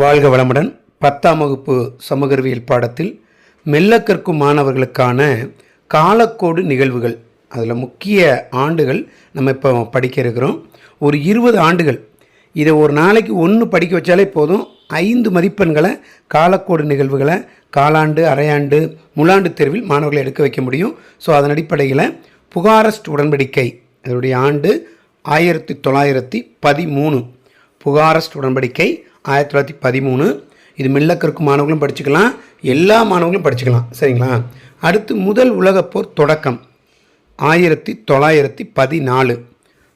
வாழ்க வளமுடன். 10ஆம் வகுப்பு சமூக அறிவியல் பாடத்தில் மெல்ல கற்கும் மாணவர்களுக்கான காலக்கோடு நிகழ்வுகள், அதில் முக்கிய ஆண்டுகள் நம்ம இப்போ படிக்க இருக்கிறோம். ஒரு 20 ஆண்டுகள். இதை ஒரு நாளைக்கு ஒன்று படிக்க வச்சாலே போதும். 5 மதிப்பெண்களை காலக்கோடு நிகழ்வுகளை காலாண்டு, அரையாண்டு, முழாண்டு தேர்வில் மாணவர்களை எடுக்க வைக்க முடியும். ஸோ அதன் அடிப்படையில் புகாரஸ்ட் உடன்படிக்கை, அதனுடைய ஆண்டு 1913. புகாரஸ்ட் உடன்படிக்கை 1913. இது மெல்ல கற்கும் மாணவர்களும் படிச்சுக்கலாம், எல்லா மாணவர்களும் படிச்சுக்கலாம். சரிங்களா? அடுத்து முதல் உலகப்போர் தொடக்கம் 1914.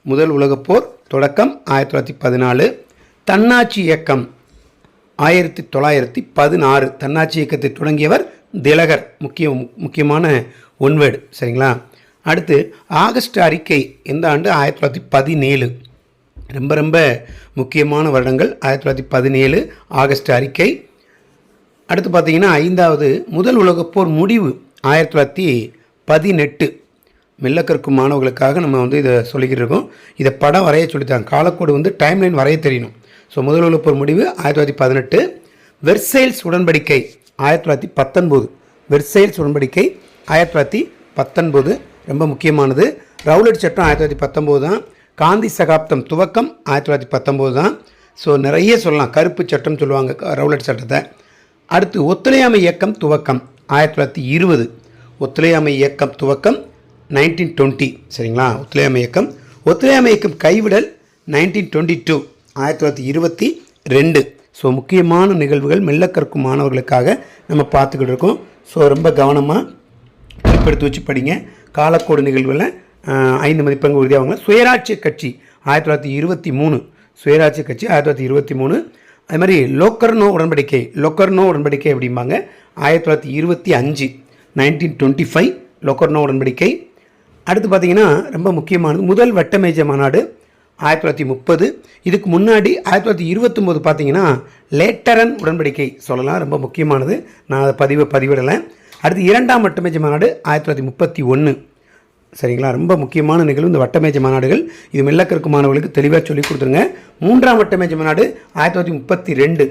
முதல் உலகப்போர் தொடக்கம் 1914. தன்னாட்சி இயக்கம் 1916. தன்னாட்சி இயக்கத்தை தொடங்கியவர் திலகர். முக்கியமான ஒன்வேர்டு. சரிங்களா? அடுத்து ஆகஸ்ட் அறிக்கை எந்த ஆண்டு? 1917. ரொம்ப முக்கியமான வருடங்கள் 1917 ஆகஸ்ட் அறிக்கை. அடுத்து பார்த்தீங்கன்னா 5வது முதல் உலகப்போர் முடிவு 1918. மெல்ல கற்கும் மாணவர்களுக்காக நம்ம இதை சொல்லிக்கிட்டு இருக்கோம். இதை படம் வரைய சொல்லித்தாங்க. காலக்கோடு டைம்லைன் வரைய தெரியணும். ஸோ முதல் உலகப்போர் முடிவு 1918. வெர்சைல்ஸ் உடன்படிக்கை 1919. வெர்சைல்ஸ் உடன்படிக்கை 1919 ரொம்ப முக்கியமானது. ரவுலட் சட்டம் 1919 தான். காந்தி சகாப்தம் துவக்கம் 1919 தான். ஸோ நிறைய சொல்லலாம். கருப்பு சட்டம் சொல்லுவாங்க ரவுலட் சட்டத்தை. அடுத்து ஒத்துழையாமை இயக்கம் துவக்கம் 1920. ஒத்துழையாமை இயக்கம் துவக்கம் 1920. சரிங்களா? ஒத்துழையாமை இயக்கம் கைவிடல் 1922. 1922. ஸோ முக்கியமான நிகழ்வுகள் மெல்ல கற்கும் மாணவர்களுக்காக நம்ம பார்த்துக்கிட்டு இருக்கோம். ஸோ ரொம்ப கவனமாக குறிப்பெடுத்து வச்சு படிங்க. காலக்கோடு நிகழ்வுகளை 5 மதிப்பெண்கள் உறுதியாகுங்க. சுயராட்சி கட்சி 1923. சுயராட்சி கட்சி 1923. அது மாதிரி லோக்கர்னோ உடன்படிக்கை அப்படிம்பாங்க 1925. 1925 லோக்கர்னோ உடன்படிக்கை. அடுத்து பார்த்தீங்கன்னா ரொம்ப முக்கியமானது முதல் வட்டமேஜை மாநாடு 1930. இதுக்கு முன்னாடி 1929 பார்த்தீங்கன்னா லேட்டரன் உடன்படிக்கை சொல்லலாம். ரொம்ப முக்கியமானது. நான் அதை பதிவிடலை. அடுத்து 2ஆம் வட்டமேஜை மாநாடு 1931. சரிங்களா? ரொம்ப முக்கியமான நிகழ்வு இந்த வட்டமேஜை மாநாடுகள். இது மெல்ல கற்கும் மாணவர்களுக்கு தெளிவாக சொல்லி கொடுத்துருங்க. 3ஆம் வட்டமேஜை மாநாடு 1932.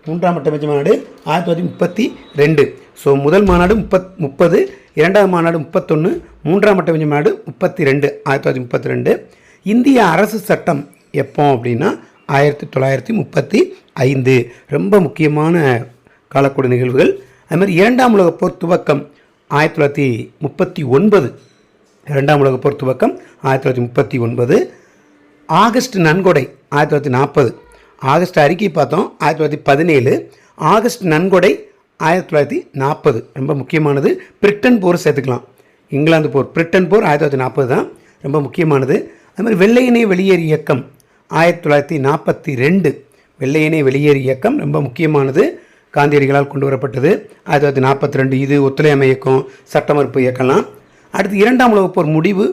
3ஆம் வட்டமேஜை மாநாடு 1932. ஸோ முதல் மாநாடு 30, 2ஆம் மாநாடு 31, 3ஆம் வட்டமேஜை மாநாடு 32. 1932. இந்திய அரசு சட்டம் எப்போ அப்படின்னா 1935. ரொம்ப முக்கியமான காலக்கோடு நிகழ்வுகள். அதுமாதிரி 2ஆம் உலகப்போர் துவக்கம் 1939. 2ஆம் உலகப்போர் துவக்கம் 1939. ஆகஸ்ட் நன்கொடை 1940. ஆகஸ்ட் அறிக்கை பார்த்தோம் 1917. ஆகஸ்ட் நன்கொடை 1940 ரொம்ப முக்கியமானது. பிரிட்டன் போர் சேர்த்துக்கலாம். இங்கிலாந்து போர், பிரிட்டன் போர் 1940 தான் ரொம்ப முக்கியமானது. அது மாதிரி வெள்ளையனே வெளியேறு இயக்கம் 1942. வெள்ளையனே வெளியேறு இயக்கம் ரொம்ப முக்கியமானது. காந்தியடிகளால் கொண்டு வரப்பட்டது 1942. இது ஒத்துழையாமை இயக்கம், சட்ட மறுப்பு இயக்கலாம். அடுத்து 2ஆம் உலகப்போர் முடிவு.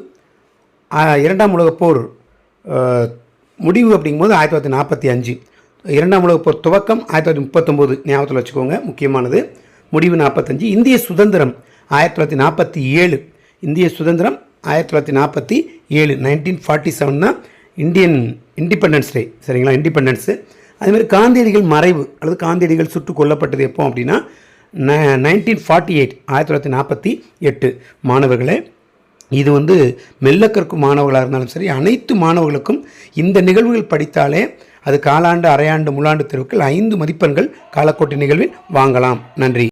2ஆம் உலகப்போர் முடிவு அப்படிங்கும்போது 1945. 2ஆம் உலகப்போர் துவக்கம் 1939 ஞாபகத்தில் வச்சுக்கோங்க, முக்கியமானது. முடிவு 45. இந்திய சுதந்திரம் 1947. இந்திய சுதந்திரம் 1947. 1947 தான் இண்டிபெண்டன்ஸ் டே. சரிங்களா? இண்டிபெண்டன்ஸு. அதுமாதிரி காந்தியடிகள் மறைவு அல்லது காந்தியடிகள் சுட்டு கொல்லப்பட்டது எப்போ அப்படின்னா 1948. 1948. மாணவர்களே, இது மெல்ல கற்கும் மாணவர்களாக இருந்தாலும் சரி, அனைத்து மாணவர்களுக்கும் இந்த நிகழ்வுகள் படித்தாலே அது காலாண்டு, அரையாண்டு, முழாண்டு தேர்வுகள் 5 மதிப்பெண்கள் காலக்கோட்டு நிகழ்வில் வாங்கலாம். நன்றி.